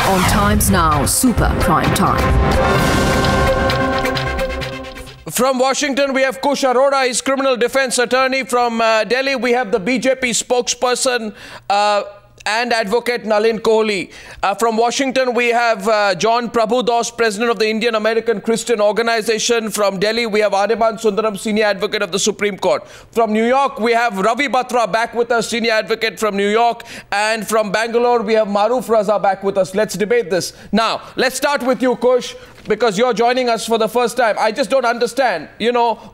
on Times Now Super Prime Time. From Washington, we have Kush Arora, he's criminal defense attorney. From Delhi, we have the BJP spokesperson and advocate Nalin Kohli. From Washington, we have John Prabhudoss, president of the Indian American Christian Organization. From Delhi, we have Aryama Sundaram, senior advocate of the Supreme Court. From New York, we have Ravi Batra back with us, senior advocate from New York. And from Bangalore, we have Maroof Raza back with us. Let's debate this. Now, let's start with you, Kush, because you're joining us for the first time. I just don't understand,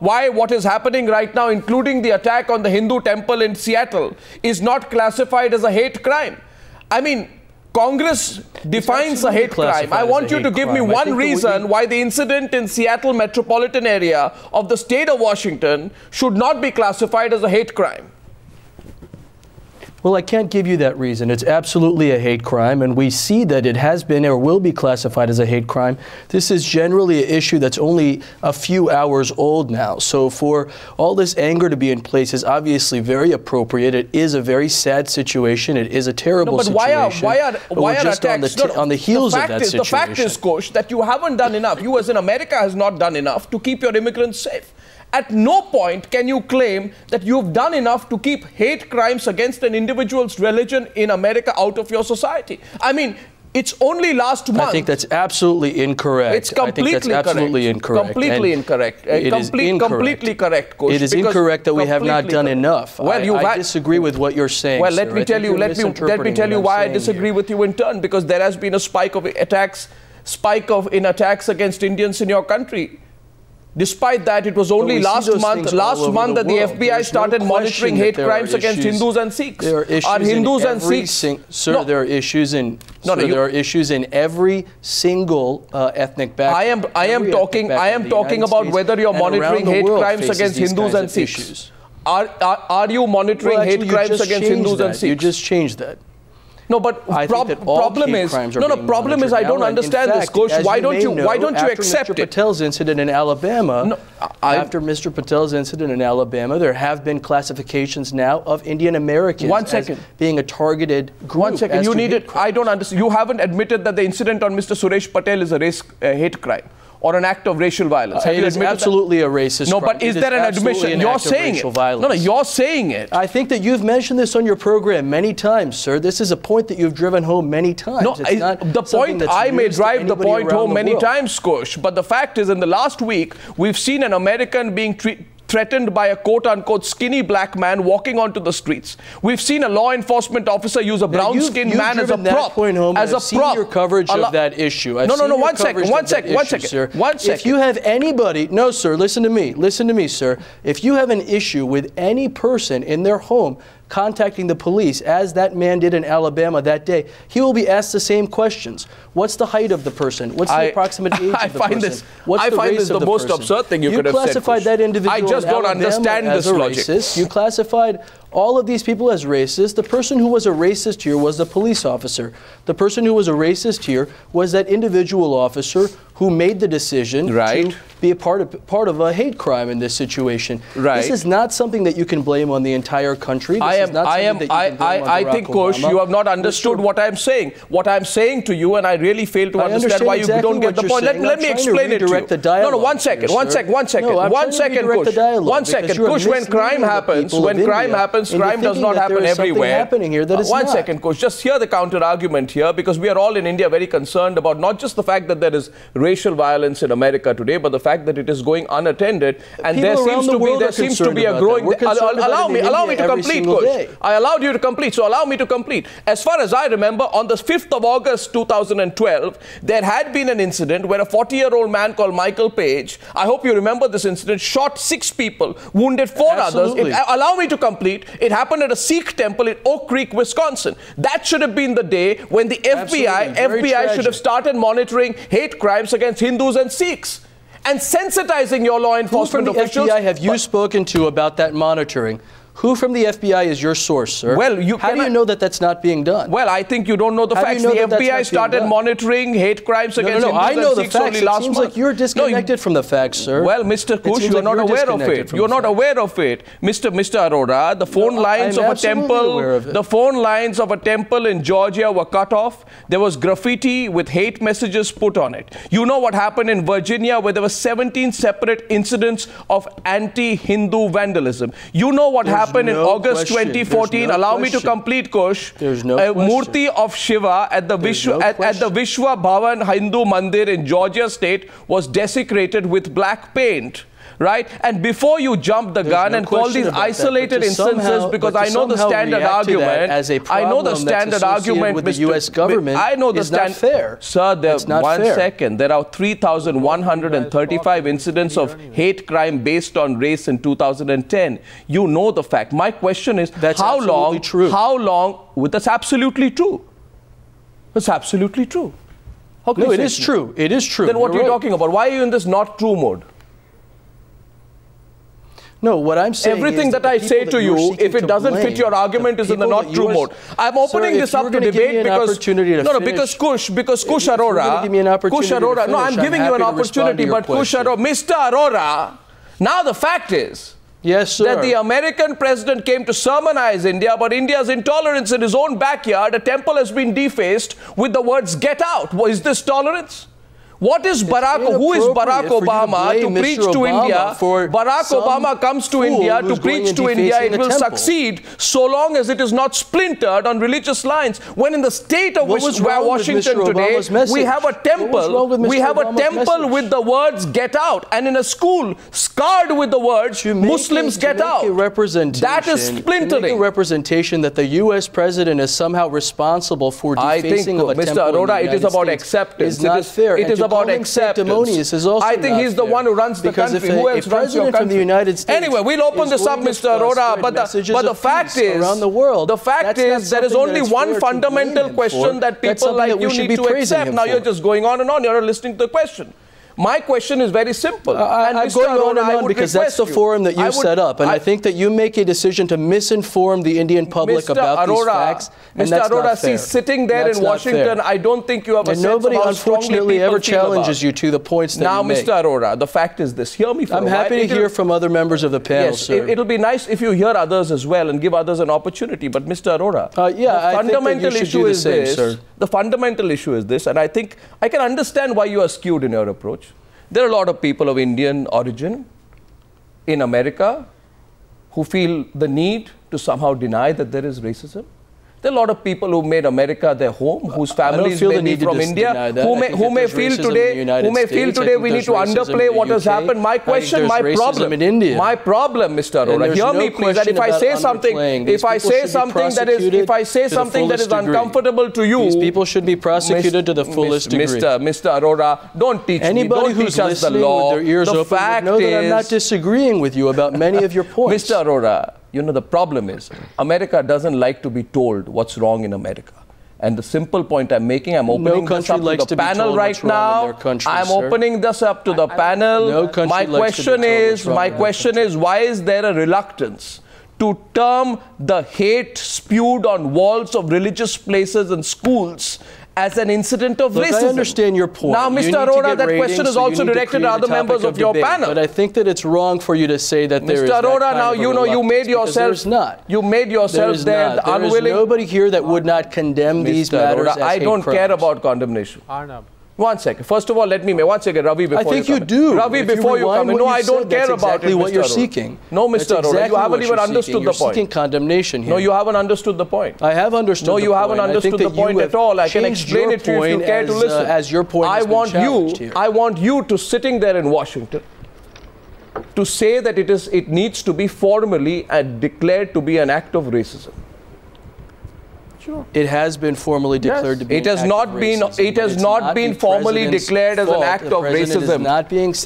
why what is happening right now, including the attack on the Hindu temple in Seattle, is not classified as a hate crime. I mean, Congress defines a hate crime. I want you to give me one reason why the incident in Seattle Metropolitan area of the state of Washington should not be classified as a hate crime. Well, I can't give you that reason. It's absolutely a hate crime, and we see that it has been or will be classified as a hate crime. This is generally an issue that's only a few hours old now. So for all this anger to be in place is obviously very appropriate. It is a very sad situation. It is a terrible situation. Why are attacks on the heels of that situation? The fact is, Kush, that you haven't done enough. You as in America has not done enough to keep your immigrants safe. At no point can you claim that you've done enough to keep hate crimes against an individual's religion in America out of your society. I mean, it's only last month. I think that's absolutely incorrect. It's completely I think that's absolutely incorrect. Completely incorrect. It is incorrect. Completely correct, Kush. It is incorrect that we have not done enough. Well, I disagree with what you're saying. Well, let me tell you why I disagree with you in turn. Because there has been a spike in attacks against Indians in your country. Despite that, it was only last month that the FBI started monitoring hate crimes against Hindus and Sikhs. There are issues there are issues in every single ethnic background. I am talking about whether you're monitoring hate crimes against Hindus and Sikhs. Are you monitoring hate crimes against Hindus and Sikhs? You just changed that. No, but problem is I don't understand this, Kush. Why don't you accept it? After Mr. Patel's incident in Alabama, there have been classifications now of Indian Americans as being a targeted group. 1 second, you need it. I don't understand. You haven't admitted that the incident on Mr. Suresh Patel is a hate crime or an act of racial violence. It is absolutely a racist crime. No, but is there an admission? You're saying it. No, you're saying it. I think that you've mentioned this on your program many times, sir. This is a point that you've driven home many times. No, the point I may drive the point home many times, Kush, but the fact is in the last week, we've seen an American being threatened by a quote-unquote skinny black man walking onto the streets. We've seen a law enforcement officer use a brown-skinned man as a prop. I've seen your coverage of that issue. One second. If you have anybody, no, sir, listen to me, sir. If you have an issue with any person in their home contacting the police, as that man did in Alabama that day, he will be asked the same questions. What's the height of the person? What's the approximate age of the person? I find this the most absurd thing you could have said. You classified that individual I just don't understand this logic. Racist. You classified all of these people as racist. The person who was a racist here was the police officer. The person who was a racist here was that individual officer who made the decision to be a part of a hate crime in this situation. This is not something that you can blame on the entire country. I think, Kush, you have not understood what I'm saying. What I'm saying to you, and I really fail to understand why you don't get the point. Let me explain it to you. No, 1 second. 1 second, Kush. When crime happens, crime does not happen everywhere. 1 second, Kush. Just hear the counter argument here, because we are all in India very concerned about not just the fact that there is racial violence in America today, but the fact that it is going unattended, and there seems to be a growing. Allow me to complete, Kush. I allowed you to complete, so allow me to complete. As far as I remember, on the 5th of August 2012, there had been an incident where a 40-year-old man called Michael Page, I hope you remember this incident, shot 6 people, wounded 4 others. Allow me to complete. It happened at a Sikh temple in Oak Creek, Wisconsin. That should have been the day when the FBI should have started monitoring hate crimes against Hindus and Sikhs and sensitizing your law enforcement officials. Who from the FBI have you spoken to about that monitoring? Who from the FBI is your source, sir? Well, how do you know that that's not being done? Well, I think you don't know the facts. The FBI started monitoring hate crimes against Hindus I know the Sikhs facts. only It last seems month. like you're disconnected from the facts, sir. Well, Mr. Kush, you're not aware of it. You're not aware of it. Mr. Arora, the phone lines of a temple, the phone lines of a temple in Georgia were cut off. There was graffiti with hate messages put on it. You know what happened in Virginia, where there were 17 separate incidents of anti-Hindu vandalism. You know what happened in August 2014. Allow me to complete, Kush. There's no a murti of Shiva at the Vishwa Bhavan Hindu Mandir in Georgia state was desecrated with black paint. Right? And before you jump the gun and call these isolated instances, because I know the standard argument, I know the standard argument with the U.S. government, I know the not fair. Sir, one second. There are 3,135 incidents of hate crime based on race in 2010. You know the fact. My question is, how long? That's absolutely true. That's absolutely true. No, it is true. It is true. Then what are you talking about? Why are you in this not true mode? No, what I'm saying everything is that I say to you, if it doesn't fit your argument, is in the not true mode. I'm opening this up to debate because Kush Arora. No, I'm giving you an opportunity, but Kush Arora, Mr. Arora. Now the fact is, yes, sir, that the American president came to sermonize India, but India's intolerance in his own backyard, a temple has been defaced with the words "Get out." Is this tolerance? What is who is Barack Obama to preach to India? Barack Obama comes to India to preach to India. It will succeed so long as it is not splintered on religious lines. When in the state of Washington today, we have a temple. We have a temple with the words "Get out," and in a school scarred with the words "Muslims get out." That is splintering. A representation that the U.S. president is somehow responsible for defacing of a temple. Mr. Arora, it is about acceptance. Is not fair. It is about acceptance. I think he's the one who runs the country. Who else runs your country? From the United States anyway, we'll open this up, Mr. Arora. But the fact is, around the world, the fact is, there is only one fundamental question that people like you need to accept. Now you're just going on and on. You're not listening to the question. My question is very simple. I'm going on and on because that's the forum that you set up. And I think that you make a decision to misinform the Indian public about these facts. Mr. Arora, see, sitting there in Washington, I don't think you have a sense of how strongly unfortunately ever challenges you to the points that you make. Now, Mr. Arora, the fact is this. Hear me for a while. I'm happy to hear from other members of the panel, sir. It'll be nice if you hear others as well and give others an opportunity. But Mr. Arora, I think that you should do the same, sir. The fundamental issue is this, and I think I can understand why you are skewed in your approach. There are a lot of people of Indian origin in America who feel the need to somehow deny that there is racism. There are a lot of people who made America their home, whose families may be from India, who may feel today we need to underplay what has happened. My question, my problem, Mr. Arora, hear me please, and if I say something that is uncomfortable to you, these people should be prosecuted to the fullest degree. Mr. Arora, don't teach me. Anybody who's listening with their ears open would know that I'm not disagreeing with you about many of your points. Mr. Arora, you know, the problem is America doesn't like to be told what's wrong in America. And the simple point I'm making, I'm opening this up to the panel right now. I'm opening this up to the panel. My question is, why is there a reluctance to term the hate spewed on walls of religious places and schools as an incident of racism? I understand your point. Now, Mr. Arora, that question is also directed at other members of your panel. But I think that it's wrong for you to say that there is that kind of a reluctance. Mr. Arora, now you know you made yourself there unwilling. There is nobody here that would not condemn these matters as hate crimes. I don't care about condemnation. Arnab. One second. First of all, let me make one second, Ravi, before you come in. I think you do. Ravi, before you come in. No, I don't care about it, Mr. what you're seeking. No, Mr. Arora, you haven't even understood the point. You're seeking condemnation here. No, you haven't understood the point. I have understood the point. No, you haven't understood the point at all. I can explain it to you if you care to listen. As your point has been challenged here. I want you to sitting there in Washington to say that it needs to be formally declared to be an act of racism. Sure. It has been formally declared to be an act of racism. It has not been formally declared as an act of racism.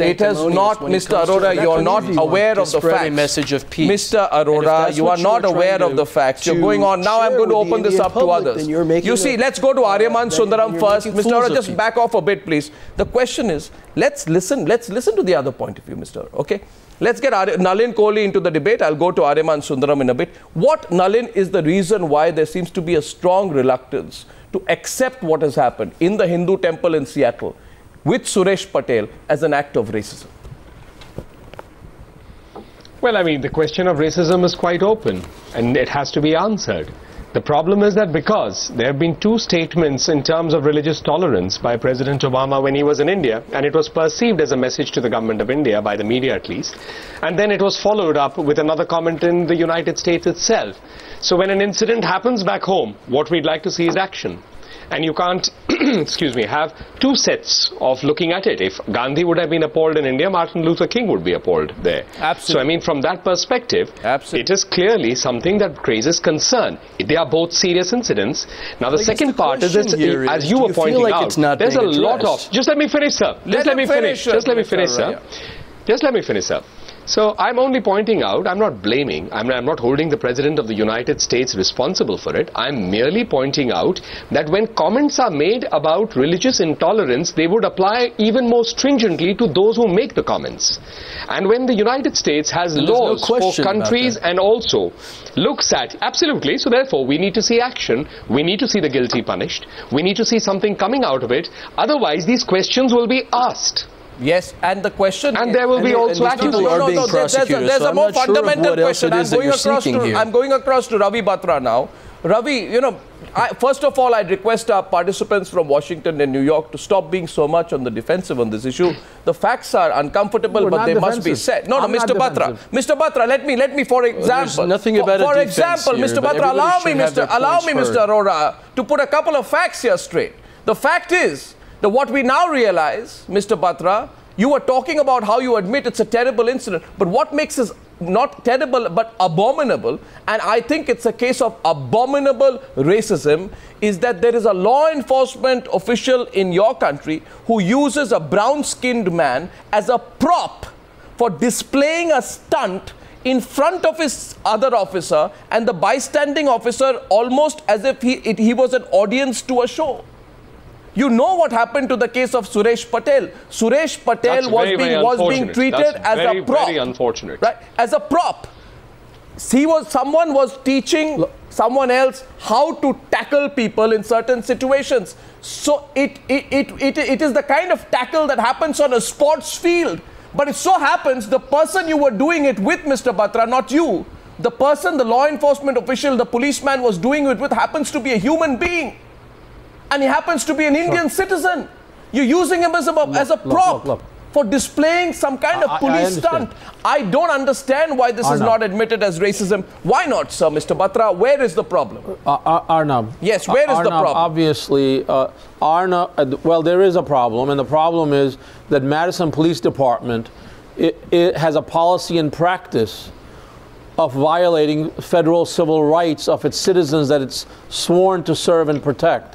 It has not, Mr. Arora, you are not aware of the facts. Message of peace. Mr. Arora, you are not aware of the facts. You're going on. Now I'm going to open this up to others. You see, let's go to Aryama Sundaram first. Mr. Arora, just back off a bit, please. The question is, let's listen to the other point of view, Mr. Arora, okay? Let's get Nalin Kohli into the debate. I'll go to Aryama Sundaram in a bit. What, Nalin, is the reason why there seems to be a strong reluctance to accept what has happened in the Hindu temple in Seattle with Suresh Patel as an act of racism? Well, I mean, the question of racism is quite open and it has to be answered. The problem is that because there have been two statements in terms of religious tolerance by President Obama when he was in India, and it was perceived as a message to the government of India, by the media at least, and then it was followed up with another comment in the United States itself. So when an incident happens back home, what we'd like to see is action. And you can't, excuse me, have two sets of looking at it. If Gandhi would have been appalled in India, Martin Luther King would be appalled there. Absolutely. So, I mean, from that perspective, it is clearly something that raises concern. They are both serious incidents. Now, the second part is, as you were pointing out, there's a lot of... Just let me finish, sir. Just let me finish, sir. Just let me finish, sir. So I'm only pointing out, I'm not blaming, I'm not holding the President of the United States responsible for it. I'm merely pointing out that when comments are made about religious intolerance, they would apply even more stringently to those who make the comments. And when the United States has laws for countries and also looks at, absolutely, so therefore we need to see action, we need to see the guilty punished, we need to see something coming out of it, otherwise these questions will be asked. Yes, and the question... And there will be also attitudes. There's a more fundamental question. I'm going across to Ravi Batra now. Ravi, you know, first of all, I'd request our participants from Washington and New York to stop being so much on the defensive on this issue. The facts are uncomfortable, but they must be said. No, Mr. Batra. Mr. Batra, let me, for example... nothing about for example, Mr. Batra, allow me, Mr. Arora, to put a couple of facts here straight. The fact is that what we now realize, Mr. Batra, you were talking about how you admit it's a terrible incident, but what makes it not terrible but abominable, and I think it's a case of abominable racism, is that there is a law enforcement official in your country who uses a brown-skinned man as a prop for displaying a stunt in front of his other officer, and the bystanding officer almost as if he was an audience to a show. You know what happened to the case of Suresh Patel. Suresh Patel was being treated as a prop. Very unfortunate. Right? As a prop. Someone was teaching someone else how to tackle people in certain situations. So it is the kind of tackle that happens on a sports field. But it so happens the person you were doing it with, Mr. Batra, not you, the person, the law enforcement official, the policeman was doing it with happens to be a human being. And he happens to be an Indian citizen. You're using him as a prop for displaying some kind of police stunt. I don't understand why this is not admitted as racism. Why not, sir, Mr. Batra? Where is the problem? Arnab. Yes, where is the problem? Obviously, Arnab, well, there is a problem, and the problem is that Madison Police Department it has a policy and practice of violating federal civil rights of its citizens that it's sworn to serve and protect.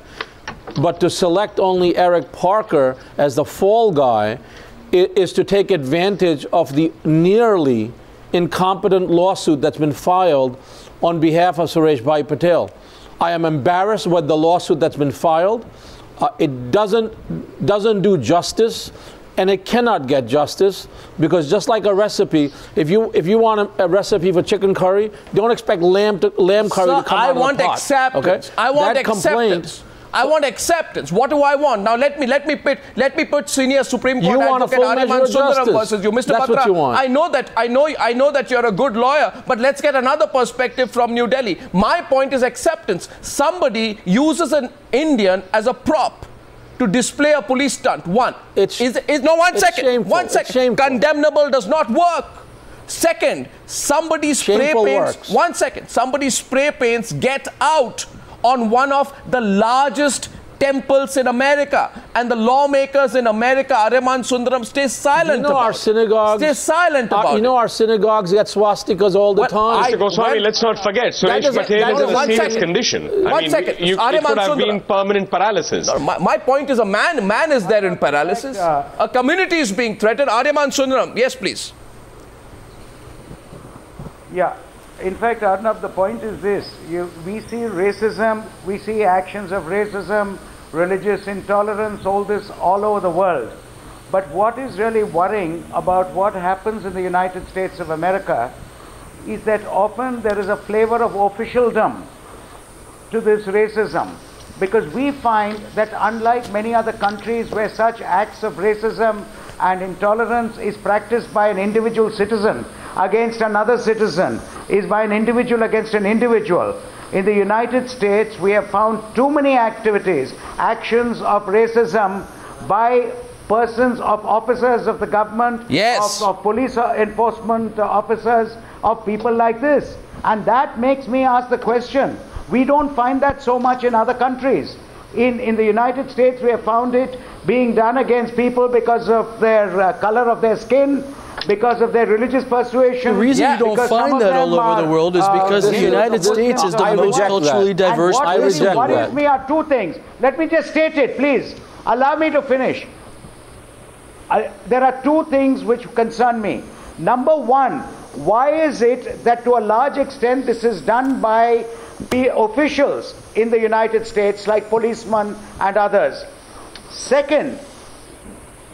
But to select only Eric Parker as the fall guy is to take advantage of the nearly incompetent lawsuit that's been filed on behalf of Suresh Bhai Patel. I am embarrassed with the lawsuit that's been filed. It doesn't do justice, and it cannot get justice, because just like a recipe, if you want a recipe for chicken curry, don't expect lamb curry to come out of the pot. I want acceptance. Okay? I want acceptance. I want acceptance. What do I want? Now let me put senior Supreme Court Advocate Aryama Sundaram versus you, Mr. That's Batra. What you want. I know that you're a good lawyer, but let's get another perspective from New Delhi. My point is acceptance. Somebody uses an Indian as a prop to display a police stunt. One second. Condemnable does not work. Second, somebody spray paints. 1 second. Somebody spray paints Get Out on one of the largest temples in America, and the lawmakers in America, Aryama Sundaram, stay silent about our synagogues. Stay silent about it. Our synagogues get swastikas all the time. Mr. Goswami, let's not forget, Suresh Patel is in a serious condition. One second. It could have been permanent paralysis. No, my point is a man is there in paralysis. A community is being threatened. Aryama Sundaram, yes, please. Yeah. In fact, Arnab, the point is this. We see racism, we see actions of racism, religious intolerance, all this all over the world. But what is really worrying about what happens in the United States of America is that often there is a flavor of officialdom to this racism, because we find that unlike many other countries where such acts of racism and intolerance is practiced by an individual citizen against another citizen, is by an individual against an individual, in the United States we have found too many activities, actions of racism by persons, of officers of the government, yes, of police enforcement officers, of people like this. And that makes me ask the question, we don't find that so much in other countries. In the United States we have found it being done against people because of their color of their skin, because of their religious persuasion. The reason you don't find that all over the world is because the United States is the most culturally diverse place in the world. What worries me are two things. Let me just state it, please. Allow me to finish. There are two things which concern me. Number one, why is it that to a large extent this is done by officials in the United States like policemen and others? Second,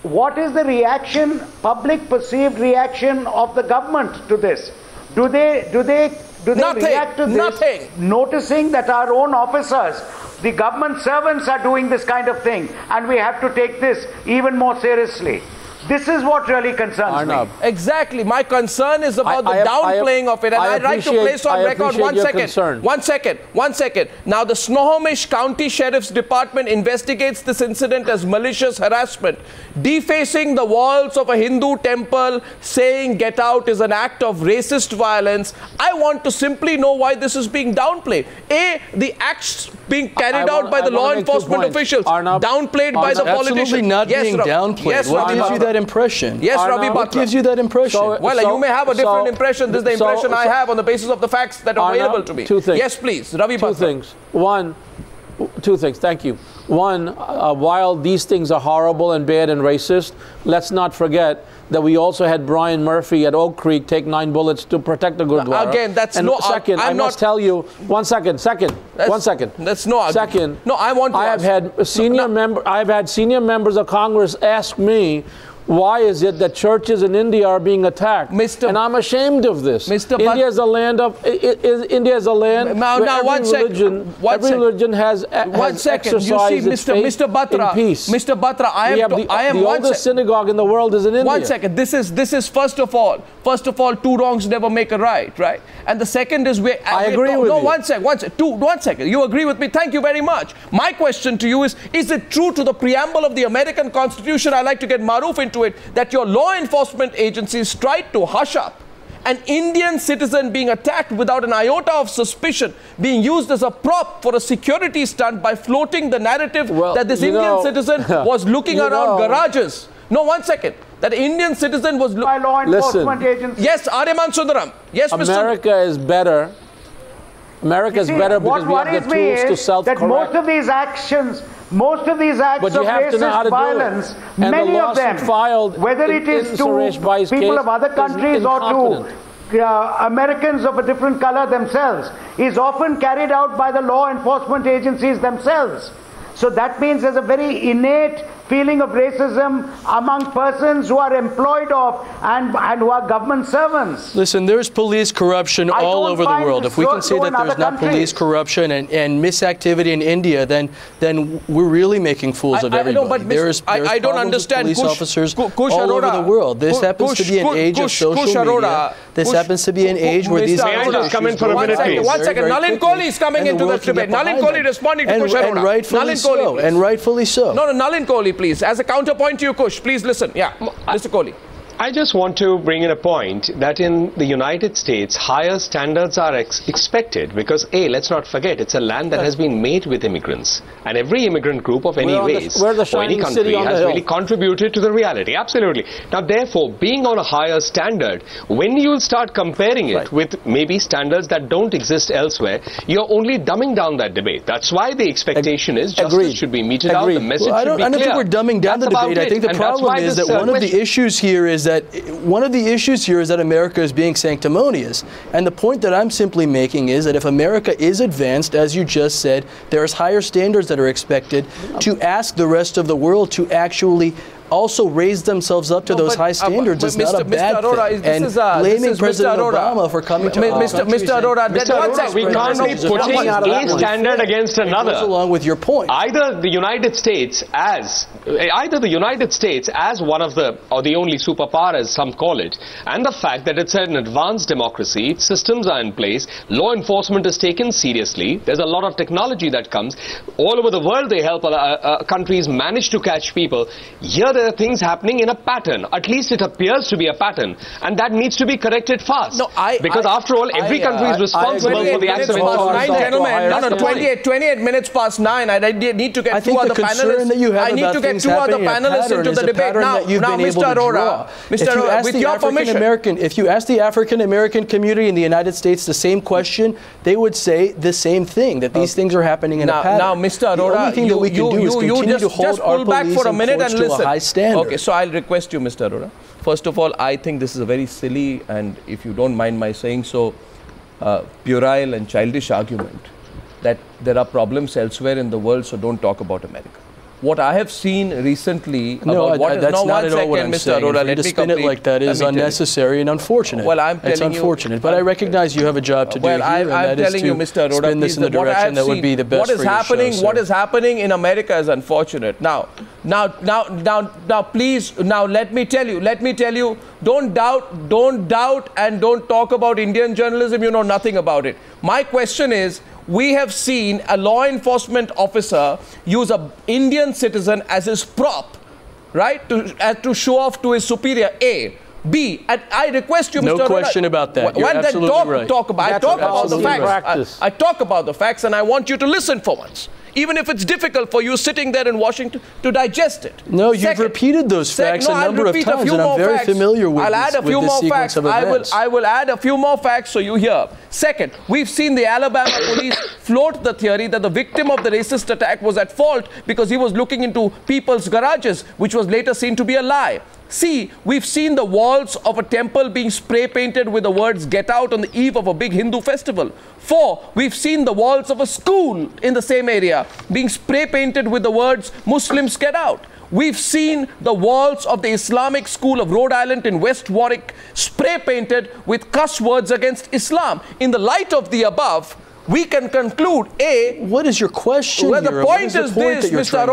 what is the reaction, public perceived reaction of the government to this? Do they react to this, noticing that our own officers, the government servants, are doing this kind of thing, and we have to take this even more seriously? This is what really concerns me. Exactly. My concern is about the downplaying of it. And I'd like to place on record, one second. Now, the Snohomish County Sheriff's Department investigates this incident as malicious harassment. Defacing the walls of a Hindu temple, saying get out, is an act of racist violence. I want to simply know why this is being downplayed. A, the acts being carried out by the law enforcement officials, downplayed by the politicians. Absolutely not being downplayed. Yes, what gives you that impression? Yes, Ravi Batra. What gives you that impression? You may have a different impression. This is the impression I have on the basis of the facts that are available to me. Two things. Yes, please, Ravi Batra. Two things. Thank you. One, while these things are horrible and bad and racist, let's not forget that we also had Brian Murphy at Oak Creek take 9 bullets to protect the Gurdwara. Again, that's and no. Second, I must tell you. One second. That's no. Second. No, I want to. I have had senior members of Congress ask me, why is it that churches in India are being attacked? And I'm ashamed of this. India is a land of. India is a land where every religion has exercised its faith in peace. Mr. Batra, I am the oldest synagogue in the world is in India. 1 second. This is first of all, two wrongs never make a right, right? And the second is I agree with you. No, 1 second. You agree with me? Thank you very much. My question to you is it true to the preamble of the American Constitution? I'd like to get Maroof into it, that your law enforcement agencies tried to hush up an Indian citizen being attacked without an iota of suspicion, being used as a prop for a security stunt by floating the narrative that this Indian citizen was looking around garages. No, 1 second. That Indian citizen was by law enforcement agencies. Yes, Aryama Sundaram. Yes, Mr. America is better. America is better because we have the tools to self-correct. That most of these acts of racist violence, many of them, whether it is to people of other countries or to Americans of a different color themselves, is often carried out by the law enforcement agencies themselves. So that means there's a very innate feeling of racism among persons who are employed of and who are government servants. Listen, there's police corruption all over the world. If we can say that there's not police corruption and misactivity in India, then we're really making fools of everybody. There's I don't understand police officers all over the world. This happens to be an age of social media. This happens to be an age where these May I just come in for a minute, please? 1 second. Nalin Kohli is coming into the debate. Nalin Kohli responding to Kush Arora. And rightfully so. No, Nalin Kohli, please. As a counterpoint to you, Kush, please listen. Yeah, Mr. Kohli. I just want to bring in a point that in the United States, higher standards are expected because, A, let's not forget, it's a land that has been made with immigrants. And every immigrant group of any race or any country has really contributed to the reality. Absolutely. Now, therefore, being on a higher standard, when you start comparing it with maybe standards that don't exist elsewhere, you're only dumbing down that debate. That's why the expectation is justice should be meted out, the message should be clear. I don't think we're dumbing down the debate. I think the problem is that one of the issues here is that America is being sanctimonious. And the point that I'm simply making is that if America is advanced, as you just said, there's higher standards that are expected to ask the rest of the world to actually also raised themselves up to those high standards is not a bad thing. And blaming President Obama for coming to Mr. Arora, we can't be putting a standard against another. Goes along with your point. Either the United States as one of the, or the only superpower as some call it, and the fact that it's an advanced democracy, systems are in place, law enforcement is taken seriously, there's a lot of technology that comes. All over the world they help countries manage to catch people. Here there are things happening in a pattern. At least it appears to be a pattern. And that needs to be corrected fast. No, because after all, every country is responsible for the acts of intolerance. Gentlemen, no, 28 minutes past 9. I need to get two other panelists. I need to get two other panelists into the debate. Now, Mr. Arora, with your permission. If you ask the African-American community in the United States the same question, they would say the same thing, that these things are happening in a pattern. Now, Mr. Arora, just pull back for a minute and listen. Okay, so I'll request you, Mr. Arora. First of all, I think this is a very silly and, if you don't mind my saying so, puerile and childish argument that there are problems elsewhere in the world, so don't talk about America. What I have seen recently about what is that's not at all what I'm saying. Let me spin it like that is unnecessary and unfortunate. Well, I'm telling you, it's unfortunate, but I recognize you have a job to do here, I'm telling you, Mr. Arora, spin this in the direction that would be the best for your show. What is happening in America is unfortunate. Now, please, let me tell you, don't doubt and don't talk about Indian journalism. You know nothing about it. My question is, we have seen a law enforcement officer use an Indian citizen as his prop, right, to show off to his superior. A. B. And I request you, Mr. Arora. No question about that. You're absolutely right. I talk about the facts. I talk about the facts, and I want you to listen for once. Even if it's difficult for you sitting there in Washington to digest it. No, you've repeated those facts a number of times, and I'm very familiar with this sequence of events. I will add a few more facts so you hear. Second, we've seen the Alabama police float the theory that the victim of the racist attack was at fault because he was looking into people's garages, which was later seen to be a lie. C, we've seen the walls of a temple being spray painted with the words "Get Out" on the eve of a big Hindu festival. 4, we've seen the walls of a school in the same area being spray painted with the words "Muslims Get Out." We've seen the walls of the Islamic School of Rhode Island in West Warwick spray painted with cuss words against Islam. In the light of the above, we can conclude, A... What is your question Well, the point is this, Mr. Arora.